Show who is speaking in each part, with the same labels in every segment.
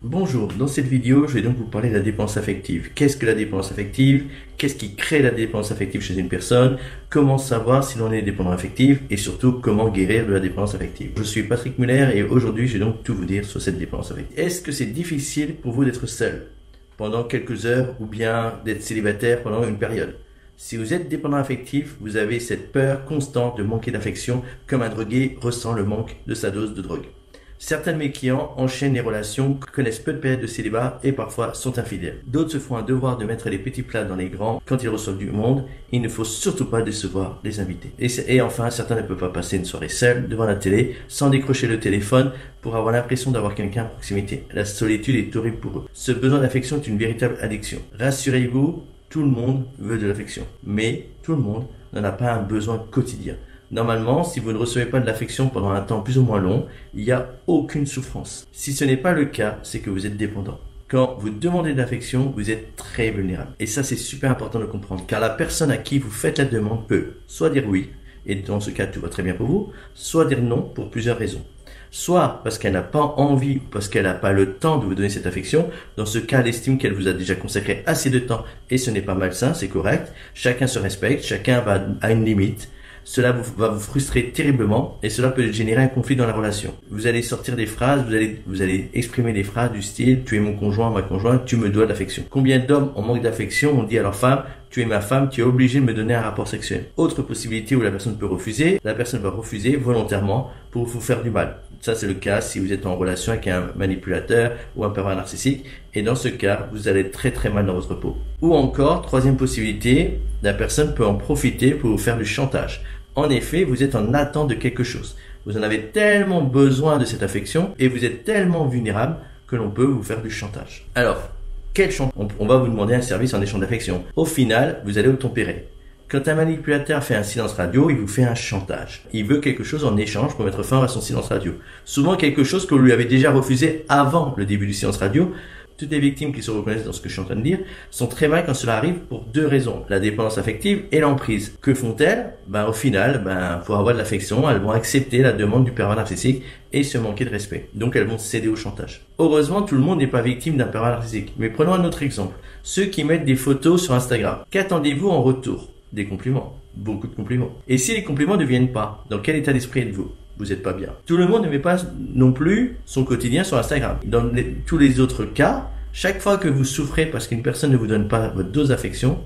Speaker 1: Bonjour, dans cette vidéo, je vais donc vous parler de la dépendance affective. Qu'est-ce que la dépendance affective? Qu'est-ce qui crée la dépendance affective chez une personne? Comment savoir si l'on est dépendant affectif? Et surtout, comment guérir de la dépendance affective? Je suis Patrick Muller et aujourd'hui, je vais donc tout vous dire sur cette dépendance affective. Est-ce que c'est difficile pour vous d'être seul pendant quelques heures ou bien d'être célibataire pendant une période? Si vous êtes dépendant affectif, vous avez cette peur constante de manquer d'affection comme un drogué ressent le manque de sa dose de drogue. Certains de mes clients enchaînent les relations, connaissent peu de périodes de célibat et parfois sont infidèles. D'autres se font un devoir de mettre les petits plats dans les grands quand ils reçoivent du monde. Il ne faut surtout pas décevoir les invités. Et enfin, certains ne peuvent pas passer une soirée seule devant la télé sans décrocher le téléphone pour avoir l'impression d'avoir quelqu'un à proximité. La solitude est horrible pour eux. Ce besoin d'affection est une véritable addiction. Rassurez-vous, tout le monde veut de l'affection, mais tout le monde n'en a pas un besoin quotidien. Normalement, si vous ne recevez pas de l'affection pendant un temps plus ou moins long, il n'y a aucune souffrance. Si ce n'est pas le cas, c'est que vous êtes dépendant. Quand vous demandez de l'affection, vous êtes très vulnérable. Et ça, c'est super important de comprendre, car la personne à qui vous faites la demande peut soit dire oui, et dans ce cas, tout va très bien pour vous, soit dire non pour plusieurs raisons. Soit parce qu'elle n'a pas envie, ou parce qu'elle n'a pas le temps de vous donner cette affection. Dans ce cas, elle estime qu'elle vous a déjà consacré assez de temps, et ce n'est pas malsain, c'est correct. Chacun se respecte, chacun va à une limite. Cela va vous frustrer terriblement et cela peut générer un conflit dans la relation. Vous allez sortir des phrases, vous allez exprimer des phrases du style « tu es mon conjoint, ma conjointe, tu me dois de l'affection ». Combien d'hommes en manque d'affection ont dit à leur femme « tu es ma femme, tu es obligé de me donner un rapport sexuel ». Autre possibilité où la personne peut refuser, la personne va refuser volontairement pour vous faire du mal. Ça, c'est le cas si vous êtes en relation avec un manipulateur ou un pervers narcissique. Et dans ce cas, vous allez très très mal dans votre peau. Ou encore, troisième possibilité, la personne peut en profiter pour vous faire du chantage. En effet, vous êtes en attente de quelque chose. Vous en avez tellement besoin de cette affection et vous êtes tellement vulnérable que l'on peut vous faire du chantage. Alors, quel chantage? On va vous demander un service en échange d'affection. Au final, vous allez obtempérer. Quand un manipulateur fait un silence radio, il vous fait un chantage. Il veut quelque chose en échange pour mettre fin à son silence radio. Souvent quelque chose que vous lui avez déjà refusé avant le début du silence radio. Toutes les victimes qui se reconnaissent dans ce que je suis en train de dire sont très mal quand cela arrive pour deux raisons. La dépendance affective et l'emprise. Que font-elles? Au final, pour avoir de l'affection, elles vont accepter la demande du pervers narcissique et se manquer de respect. Donc elles vont céder au chantage. Heureusement, tout le monde n'est pas victime d'un pervers narcissique. Mais prenons un autre exemple. Ceux qui mettent des photos sur Instagram. Qu'attendez-vous en retour? Des compliments. Beaucoup de compliments. Et si les compliments ne viennent pas, dans quel état d'esprit êtes-vous? Vous n'êtes pas bien. Tout le monde ne met pas non plus son quotidien sur Instagram. Dans tous les autres cas, chaque fois que vous souffrez parce qu'une personne ne vous donne pas votre dose d'affection,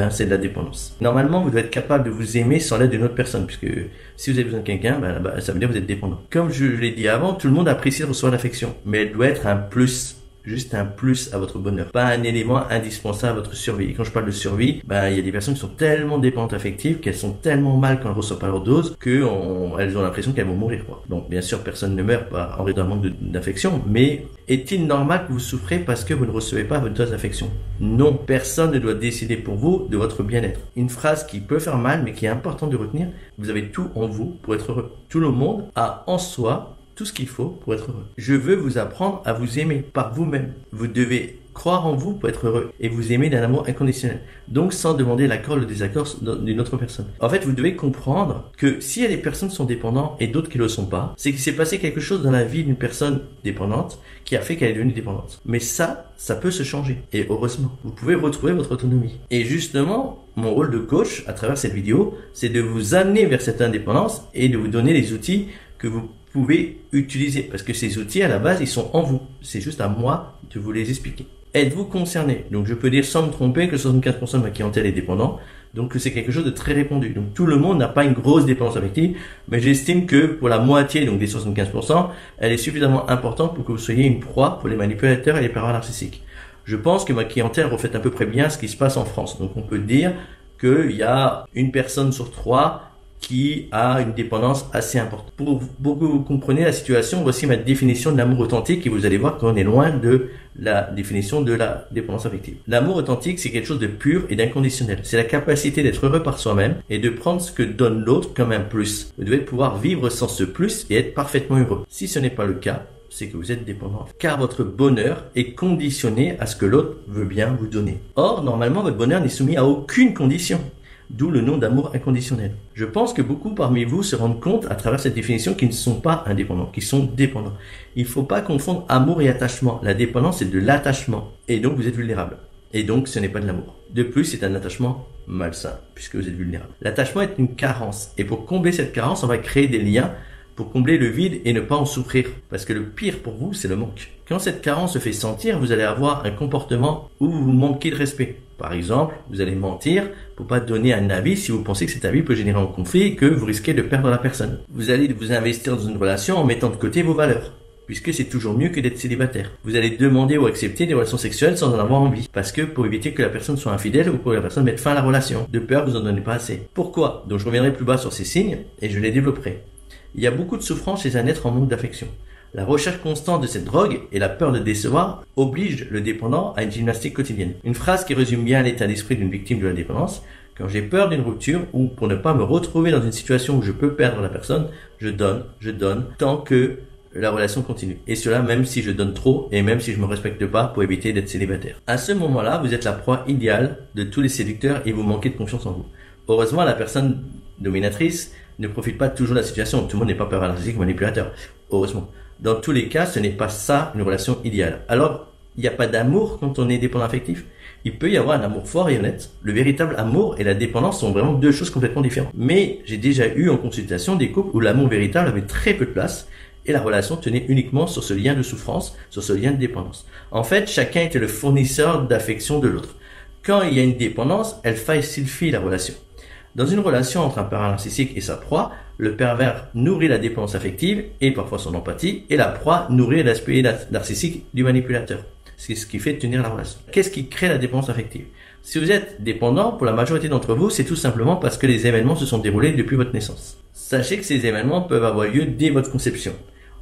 Speaker 1: c'est de la dépendance. Normalement, vous devez être capable de vous aimer sans l'aide d'une autre personne, puisque si vous avez besoin de quelqu'un, ça veut dire que vous êtes dépendant. Comme je l'ai dit avant, tout le monde apprécie de recevoir l'affection, mais elle doit être un plus. Juste un plus à votre bonheur, pas un élément indispensable à votre survie. Et quand je parle de survie, il y a des personnes qui sont tellement dépendantes affectives qu'elles sont tellement mal quand elles ne reçoivent pas leur dose qu'elles ont l'impression qu'elles vont mourir, quoi. Donc bien sûr, personne ne meurt en raison d'un manque d'affection, mais est-il normal que vous souffrez parce que vous ne recevez pas votre dose d'affection? Non, personne ne doit décider pour vous de votre bien-être. Une phrase qui peut faire mal, mais qui est importante de retenir: vous avez tout en vous pour être heureux. Tout le monde a en soi tout ce qu'il faut pour être heureux. Je veux vous apprendre à vous aimer par vous-même. Vous devez croire en vous pour être heureux et vous aimer d'un amour inconditionnel. Donc sans demander l'accord ou le désaccord d'une autre personne. En fait, vous devez comprendre que s'il y a des personnes qui sont dépendantes et d'autres qui ne le sont pas, c'est qu'il s'est passé quelque chose dans la vie d'une personne dépendante qui a fait qu'elle est devenue dépendante. Mais ça peut se changer. Et heureusement, vous pouvez retrouver votre autonomie. Et justement, mon rôle de coach à travers cette vidéo, c'est de vous amener vers cette indépendance et de vous donner les outils que vous pouvez utiliser, parce que ces outils à la base ils sont en vous, c'est juste à moi de vous les expliquer. Êtes-vous concerné? Donc je peux dire sans me tromper que 75% de ma clientèle est dépendant, donc c'est quelque chose de très répandu. Donc tout le monde n'a pas une grosse dépendance affective, mais j'estime que pour la moitié, donc des 75%, elle est suffisamment importante pour que vous soyez une proie pour les manipulateurs et les pervers narcissiques. Je pense que ma clientèle reflète à peu près bien ce qui se passe en France, donc on peut dire qu'il y a une personne sur trois qui a une dépendance assez importante. Pour que vous compreniez la situation, voici ma définition de l'amour authentique et vous allez voir qu'on est loin de la définition de la dépendance affective. L'amour authentique, c'est quelque chose de pur et d'inconditionnel. C'est la capacité d'être heureux par soi-même et de prendre ce que donne l'autre comme un plus. Vous devez pouvoir vivre sans ce plus et être parfaitement heureux. Si ce n'est pas le cas, c'est que vous êtes dépendant. Car votre bonheur est conditionné à ce que l'autre veut bien vous donner. Or, normalement, votre bonheur n'est soumis à aucune condition. d'où le nom d'amour inconditionnel. Je pense que beaucoup parmi vous se rendent compte à travers cette définition qu'ils ne sont pas indépendants, qu'ils sont dépendants. Il ne faut pas confondre amour et attachement. La dépendance, c'est de l'attachement. Et donc, vous êtes vulnérable. Et donc, ce n'est pas de l'amour. De plus, c'est un attachement malsain, puisque vous êtes vulnérable. L'attachement est une carence. Et pour combler cette carence, on va créer des liens pour combler le vide et ne pas en souffrir. Parce que le pire pour vous, c'est le manque. Quand cette carence se fait sentir, vous allez avoir un comportement où vous manquez de respect. Par exemple, vous allez mentir pour pas donner un avis si vous pensez que cet avis peut générer un conflit et que vous risquez de perdre la personne. Vous allez vous investir dans une relation en mettant de côté vos valeurs, puisque c'est toujours mieux que d'être célibataire. Vous allez demander ou accepter des relations sexuelles sans en avoir envie, parce que pour éviter que la personne soit infidèle ou pour que la personne mette fin à la relation, de peur que vous en donnez pas assez. Pourquoi? Donc je reviendrai plus bas sur ces signes et je les développerai. Il y a beaucoup de souffrance chez un être en manque d'affection. La recherche constante de cette drogue et la peur de décevoir obligent le dépendant à une gymnastique quotidienne. Une phrase qui résume bien l'état d'esprit d'une victime de la dépendance: quand j'ai peur d'une rupture ou pour ne pas me retrouver dans une situation où je peux perdre la personne, je donne tant que la relation continue. Et cela même si je donne trop et même si je me respecte pas pour éviter d'être célibataire. À ce moment-là, vous êtes la proie idéale de tous les séducteurs et vous manquez de confiance en vous. Heureusement, la personne dominatrice ne profite pas toujours de la situation. Tout le monde n'est pas pervers narcissique ou manipulateur. Heureusement. Dans tous les cas, ce n'est pas ça une relation idéale. Alors, il n'y a pas d'amour quand on est dépendant affectif. Il peut y avoir un amour fort et honnête. Le véritable amour et la dépendance sont vraiment deux choses complètement différentes. Mais j'ai déjà eu en consultation des couples où l'amour véritable avait très peu de place et la relation tenait uniquement sur ce lien de souffrance, sur ce lien de dépendance. En fait, chacun était le fournisseur d'affection de l'autre. Quand il y a une dépendance, elle falsifie la relation. Dans une relation entre un pervers narcissique et sa proie, le pervers nourrit la dépendance affective et parfois son empathie, et la proie nourrit l'aspect narcissique du manipulateur. C'est ce qui fait tenir la relation. Qu'est-ce qui crée la dépendance affective? Si vous êtes dépendant, pour la majorité d'entre vous, c'est tout simplement parce que les événements se sont déroulés depuis votre naissance. Sachez que ces événements peuvent avoir lieu dès votre conception.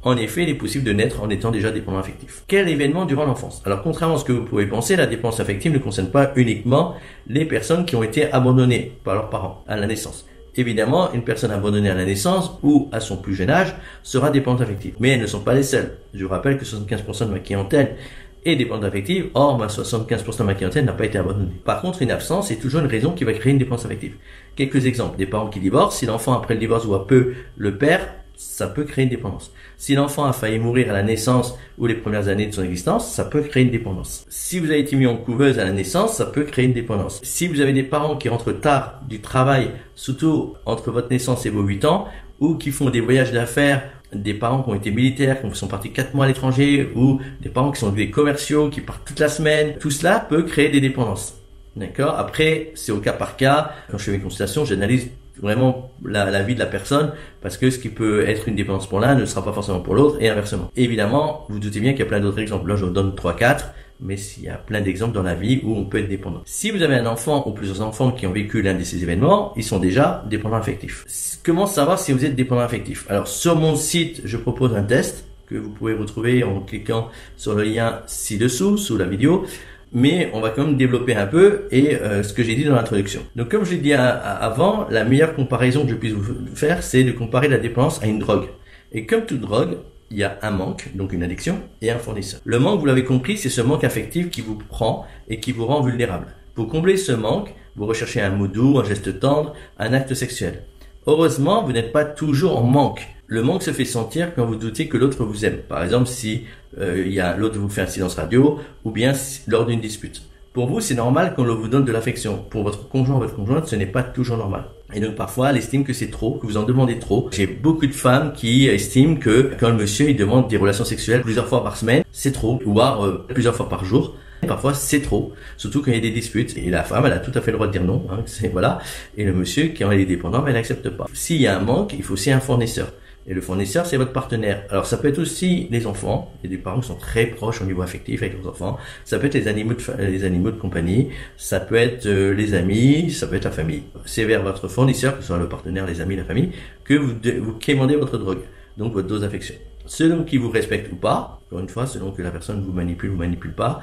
Speaker 1: En effet, il est possible de naître en étant déjà dépendant affectif. Quel événement durant l'enfance? Alors, contrairement à ce que vous pouvez penser, la dépendance affective ne concerne pas uniquement les personnes qui ont été abandonnées par leurs parents à la naissance. Évidemment, une personne abandonnée à la naissance ou à son plus jeune âge sera dépendante affective. Mais elles ne sont pas les seules. Je vous rappelle que 75% de ma clientèle est dépendante affective. Or, 75% de ma clientèle n'a pas été abandonnée. Par contre, une absence est toujours une raison qui va créer une dépendance affective. Quelques exemples. Des parents qui divorcent. Si l'enfant, après le divorce, voit peu le père, ça peut créer une dépendance. Si l'enfant a failli mourir à la naissance ou les premières années de son existence, ça peut créer une dépendance. Si vous avez été mis en couveuse à la naissance, ça peut créer une dépendance. Si vous avez des parents qui rentrent tard du travail, surtout entre votre naissance et vos 8 ans, ou qui font des voyages d'affaires, des parents qui ont été militaires, qui sont partis 4 mois à l'étranger, ou des parents qui sont des commerciaux, qui partent toute la semaine, tout cela peut créer des dépendances. D'accord? Après, c'est au cas par cas. Quand je fais mes consultations, j'analyse vraiment la vie de la personne, parce que ce qui peut être une dépendance pour l'un ne sera pas forcément pour l'autre, et inversement. Évidemment, vous doutez bien qu'il y a plein d'autres exemples. Là, je vous donne 3-4, mais il y a plein d'exemples dans la vie où on peut être dépendant. Si vous avez un enfant ou plusieurs enfants qui ont vécu l'un de ces événements, ils sont déjà dépendants affectifs. Comment savoir si vous êtes dépendant affectif? Alors, sur mon site, je propose un test que vous pouvez retrouver en cliquant sur le lien ci-dessous, sous la vidéo. Mais on va quand même développer un peu et ce que j'ai dit dans l'introduction. Donc comme je l'ai dit avant, la meilleure comparaison que je puisse vous faire, c'est de comparer la dépendance à une drogue. Et comme toute drogue, il y a un manque, donc une addiction, et un fournisseur. Le manque, vous l'avez compris, c'est ce manque affectif qui vous prend et qui vous rend vulnérable. Pour combler ce manque, vous recherchez un mot doux, un geste tendre, un acte sexuel. Heureusement, vous n'êtes pas toujours en manque. Le manque se fait sentir quand vous doutez que l'autre vous aime. Par exemple, si l'autre vous fait un silence radio, ou bien lors d'une dispute. Pour vous, c'est normal qu'on vous donne de l'affection. Pour votre conjoint ou votre conjointe, ce n'est pas toujours normal. Et donc parfois, elle estime que c'est trop, que vous en demandez trop. J'ai beaucoup de femmes qui estiment que quand le monsieur il demande des relations sexuelles plusieurs fois par semaine, c'est trop, ou plusieurs fois par jour. Parfois, c'est trop, surtout quand il y a des disputes. Et la femme, elle a tout à fait le droit de dire non. Voilà. Et le monsieur, quand il est dépendant, il n'accepte pas. S'il y a un manque, il faut aussi un fournisseur. Et le fournisseur, c'est votre partenaire. Alors, ça peut être aussi les enfants. Il y a des parents qui sont très proches au niveau affectif avec leurs enfants. Ça peut être les animaux de compagnie. Ça peut être les amis. Ça peut être la famille. C'est vers votre fournisseur, que ce soit le partenaire, les amis, la famille, que vous quémandez votre drogue. Donc, votre dose d'affection. Selon qu'il vous respecte ou pas, encore une fois, selon que la personne vous manipule pas,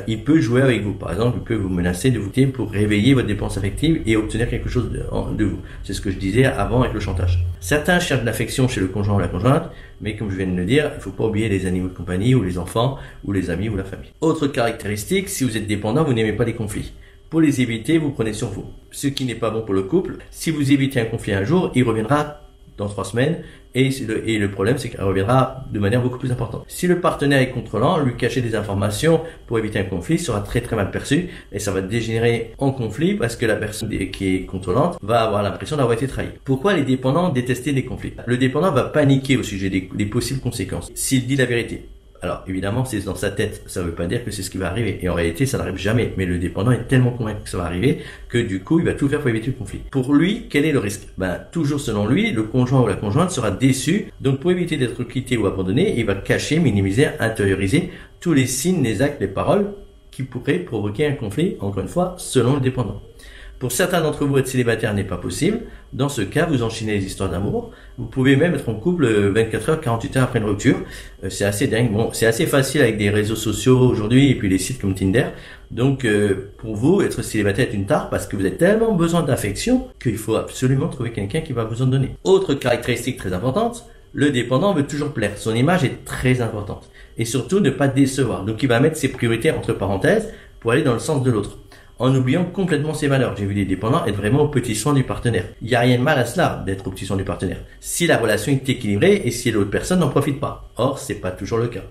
Speaker 1: il peut jouer avec vous. Par exemple, il peut vous menacer de vous tuer pour réveiller votre dépendance affective et obtenir quelque chose de vous. C'est ce que je disais avant avec le chantage. Certains cherchent de l'affection chez le conjoint ou la conjointe, mais comme je viens de le dire, il faut pas oublier les animaux de compagnie ou les enfants ou les amis ou la famille. Autre caractéristique, si vous êtes dépendant, vous n'aimez pas les conflits. Pour les éviter, vous prenez sur vous. Ce qui n'est pas bon pour le couple, si vous évitez un conflit un jour, il reviendra dans 3 semaines et le problème c'est qu'il reviendra de manière beaucoup plus importante. Si le partenaire est contrôlant, lui cacher des informations pour éviter un conflit sera très très mal perçu et ça va dégénérer en conflit parce que la personne qui est contrôlante va avoir l'impression d'avoir été trahi. Pourquoi les dépendants détestaient les conflits? Le dépendant va paniquer au sujet des possibles conséquences s'il dit la vérité. Alors, évidemment, c'est dans sa tête. Ça ne veut pas dire que c'est ce qui va arriver. Et en réalité, ça n'arrive jamais. Mais le dépendant est tellement convaincu que ça va arriver que du coup, il va tout faire pour éviter le conflit. Pour lui, quel est le risque? Toujours selon lui, le conjoint ou la conjointe sera déçu. Donc, pour éviter d'être quitté ou abandonné, il va cacher, minimiser, intérioriser tous les signes, les actes, les paroles qui pourraient provoquer un conflit, encore une fois, selon le dépendant. Pour certains d'entre vous, être célibataire n'est pas possible. Dans ce cas, vous enchaînez les histoires d'amour. Vous pouvez même être en couple 24 heures, 48 heures après une rupture. C'est assez dingue. Bon, c'est assez facile avec des réseaux sociaux aujourd'hui et puis les sites comme Tinder. Donc, pour vous, être célibataire est une tare parce que vous avez tellement besoin d'affection qu'il faut absolument trouver quelqu'un qui va vous en donner. Autre caractéristique très importante, le dépendant veut toujours plaire. Son image est très importante. Et surtout, ne pas décevoir. Donc, il va mettre ses priorités entre parenthèses pour aller dans le sens de l'autre, en oubliant complètement ses valeurs. J'ai vu les dépendants être vraiment au petit soin du partenaire. Il n'y a rien de mal à cela, d'être au petit soin du partenaire, si la relation est équilibrée et si l'autre personne n'en profite pas. Or, c'est pas toujours le cas.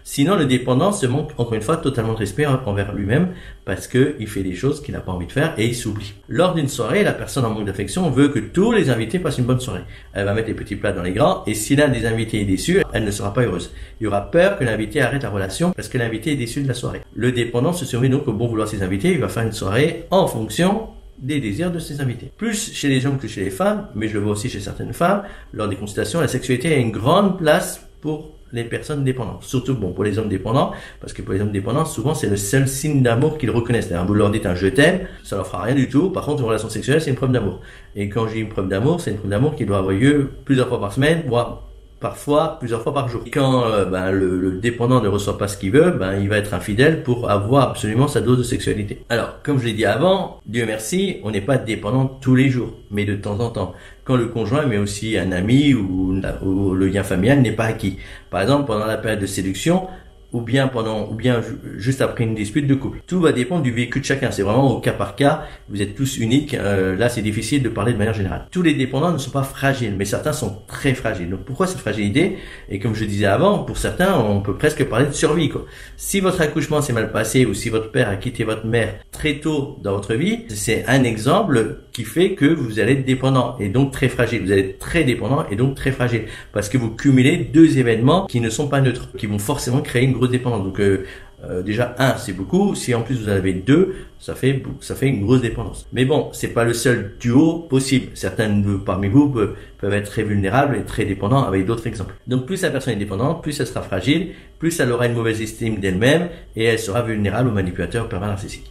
Speaker 1: Sinon, le dépendant se manque, encore une fois, totalement de respect envers lui-même parce que il fait des choses qu'il n'a pas envie de faire et il s'oublie. Lors d'une soirée, la personne en manque d'affection veut que tous les invités passent une bonne soirée. Elle va mettre les petits plats dans les grands et si l'un des invités est déçu, elle ne sera pas heureuse. Il y aura peur que l'invité arrête la relation parce que l'invité est déçu de la soirée. Le dépendant se soumet donc au bon vouloir de ses invités. Il va faire une soirée en fonction des désirs de ses invités. Plus chez les hommes que chez les femmes, mais je le vois aussi chez certaines femmes, lors des consultations, la sexualité a une grande place pour les personnes dépendantes. Surtout, pour les hommes dépendants, parce que pour les hommes dépendants, souvent, c'est le seul signe d'amour qu'ils reconnaissent. Vous leur dites un je t'aime, ça leur fera rien du tout. Par contre, une relation sexuelle, c'est une preuve d'amour. Et quand j'ai une preuve d'amour, c'est une preuve d'amour qui doit avoir lieu plusieurs fois par semaine, voire parfois plusieurs fois par jour. Et quand le dépendant ne reçoit pas ce qu'il veut, il va être infidèle pour avoir absolument sa dose de sexualité. Alors, comme je l'ai dit avant, Dieu merci, on n'est pas dépendant tous les jours, mais de temps en temps. Quand le conjoint, mais aussi un ami ou le lien familial n'est pas acquis. Par exemple, pendant la période de séduction, ou bien juste après une dispute de couple. Tout va dépendre du vécu de chacun. C'est vraiment au cas par cas. Vous êtes tous uniques. Là, c'est difficile de parler de manière générale. Tous les dépendants ne sont pas fragiles, mais certains sont très fragiles. Donc, pourquoi cette fragilité? Et comme je disais avant, pour certains, on peut presque parler de survie, quoi. Si votre accouchement s'est mal passé ou si votre père a quitté votre mère très tôt dans votre vie, c'est un exemple qui fait que vous allez être dépendant et donc très fragile. Vous allez être très dépendant et donc très fragile parce que vous cumulez deux événements qui ne sont pas neutres, qui vont forcément créer une grosse dépendance. Donc déjà c'est beaucoup. Si en plus vous en avez deux, ça fait une grosse dépendance. Mais bon, c'est pas le seul duo possible. Certains parmi vous peuvent être très vulnérables et très dépendants avec d'autres exemples. Donc plus la personne est dépendante, plus elle sera fragile, plus elle aura une mauvaise estime d'elle-même et elle sera vulnérable aux manipulateurs, aux pervers narcissiques.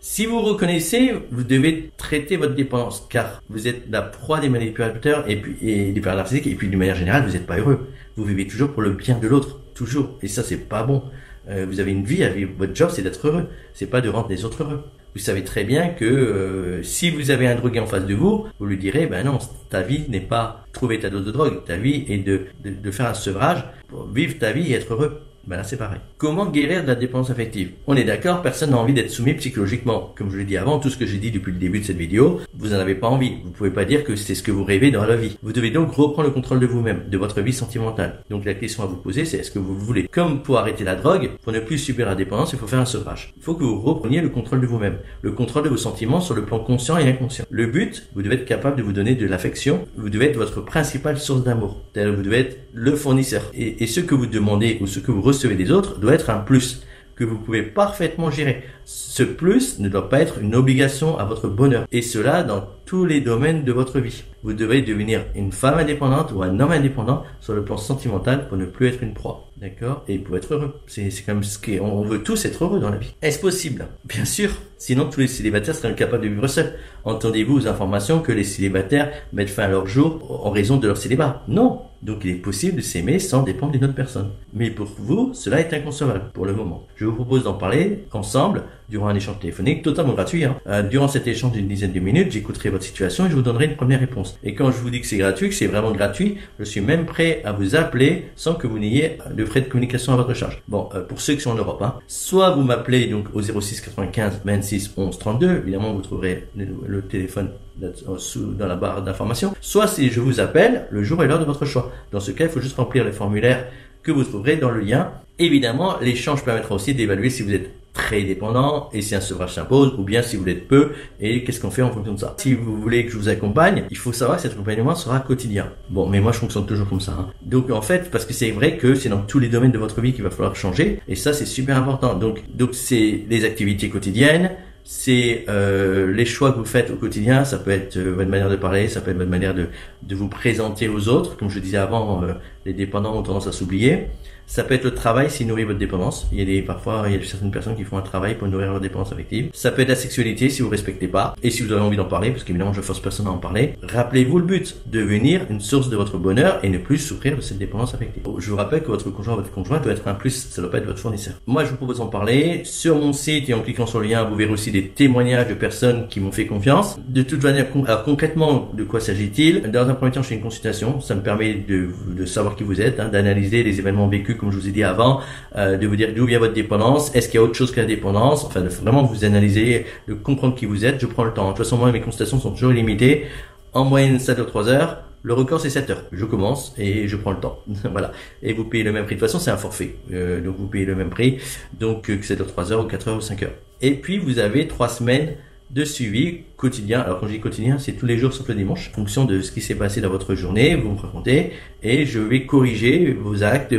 Speaker 1: Si vous reconnaissez, vous devez traiter votre dépendance car vous êtes la proie des manipulateurs et des pervers narcissiques et puis d'une manière générale, vous n'êtes pas heureux. Vous vivez toujours pour le bien de l'autre, toujours. Et ça, c'est pas bon. Vous avez une vie à vivre. Votre job, c'est d'être heureux. C'est pas de rendre les autres heureux. Vous savez très bien que si vous avez un drogué en face de vous, vous lui direz, non, ta vie n'est pas trouver ta dose de drogue. Ta vie est de faire un sevrage pour vivre ta vie et être heureux. Là, c'est pareil. Comment guérir de la dépendance affective? On est d'accord, personne n'a envie d'être soumis psychologiquement. Comme je l'ai dit avant, tout ce que j'ai dit depuis le début de cette vidéo, vous n'en avez pas envie. Vous pouvez pas dire que c'est ce que vous rêvez dans la vie. Vous devez donc reprendre le contrôle de vous-même, de votre vie sentimentale. Donc la question à vous poser, c'est est-ce que vous voulez? Comme pour arrêter la drogue, pour ne plus subir la dépendance, il faut faire un sevrage. Il faut que vous repreniez le contrôle de vous-même, le contrôle de vos sentiments sur le plan conscient et inconscient. Le but, vous devez être capable de vous donner de l'affection. Vous devez être votre principale source d'amour. Vous devez être le fournisseur. Et ce que vous demandez ou ce que vous recevez des autres doit être un plus que vous pouvez parfaitement gérer. Ce plus ne doit pas être une obligation à votre bonheur. Et cela dans tous les domaines de votre vie. Vous devez devenir une femme indépendante ou un homme indépendant sur le plan sentimental pour ne plus être une proie. D'accord? Et pour être heureux. C'est comme ce qu'on veut tous être heureux dans la vie. Est-ce possible? Bien sûr. Sinon, tous les célibataires seraient incapables de vivre seuls. Entendez-vous aux informations que les célibataires mettent fin à leur jour en raison de leur célibat? Non. Donc, il est possible de s'aimer sans dépendre d'une autre personne. Mais pour vous, cela est inconcevable pour le moment. Je vous propose d'en parler ensemble durant un échange téléphonique, totalement gratuit. Durant cet échange d'une dizaine de minutes, j'écouterai votre situation et je vous donnerai une première réponse. Et quand je vous dis que c'est gratuit, que c'est vraiment gratuit, je suis même prêt à vous appeler sans que vous n'ayez de frais de communication à votre charge. Bon, pour ceux qui sont en Europe, soit vous m'appelez donc au 06 95 26 11 32, évidemment vous trouverez le téléphone dans la barre d'information, soit si je vous appelle le jour et l'heure de votre choix. Dans ce cas, il faut juste remplir le formulaire que vous trouverez dans le lien. Évidemment, l'échange permettra aussi d'évaluer si vous êtes très dépendant et si un sevrage s'impose, ou bien si vous l'êtes peu et qu'est-ce qu'on fait en fonction de ça. Si vous voulez que je vous accompagne, il faut savoir que cet accompagnement sera quotidien. Bon, mais moi je fonctionne toujours comme ça. Donc en fait, parce que c'est vrai que c'est dans tous les domaines de votre vie qu'il va falloir changer, et ça c'est super important. Donc c'est les activités quotidiennes, c'est les choix que vous faites au quotidien. Ça peut être votre manière de parler, ça peut être votre manière de vous présenter aux autres. Comme je disais avant, les dépendants ont tendance à s'oublier. Ça peut être le travail s'il nourrit votre dépendance. Parfois, il y a certaines personnes qui font un travail pour nourrir leur dépendance affective. Ça peut être la sexualité si vous respectez pas et si vous avez envie d'en parler, parce qu'évidemment, je force personne à en parler. Rappelez-vous le but, devenir une source de votre bonheur et ne plus souffrir de cette dépendance affective. Je vous rappelle que votre conjoint doit être un plus, ça doit pas être votre fournisseur. Moi, je vous propose d'en parler. Sur mon site et en cliquant sur le lien, vous verrez aussi des témoignages de personnes qui m'ont fait confiance. De toute manière, alors concrètement, de quoi s'agit-il? Dans un premier temps, je fais une consultation. Ça me permet de savoir qui vous êtes, d'analyser les événements vécus comme je vous ai dit avant, de vous dire d'où vient votre dépendance, est-ce qu'il y a autre chose que la dépendance, enfin de vraiment vous analyser, de comprendre qui vous êtes. Je prends le temps. De toute façon, moi mes consultations sont toujours limitées. En moyenne, ça dure 3 heures. Le record, c'est 7 heures. Je commence et je prends le temps. Voilà. Et vous payez le même prix. De toute façon, c'est un forfait. Donc vous payez le même prix. Donc que ça dure 3 heures ou 4 heures ou 5 heures. Et puis vous avez 3 semaines de suivi quotidien. Alors quand je dis quotidien, c'est tous les jours sauf le dimanche, en fonction de ce qui s'est passé dans votre journée, vous me racontez et je vais corriger vos actes,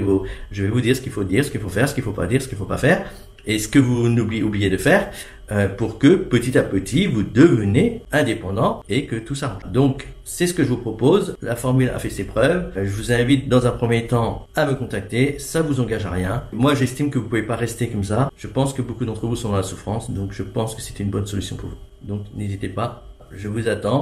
Speaker 1: je vais vous dire ce qu'il faut dire, ce qu'il faut faire, ce qu'il faut pas dire, ce qu'il faut pas faire et ce que vous oubliez de faire pour que petit à petit vous devenez indépendant et que tout s'arrange. Donc c'est ce que je vous propose. La formule a fait ses preuves. Je vous invite dans un premier temps à me contacter. Ça vous engage à rien. Moi j'estime que vous pouvez pas rester comme ça. Je pense que beaucoup d'entre vous sont dans la souffrance, donc je pense que c'est une bonne solution pour vous. Donc n'hésitez pas, je vous attends.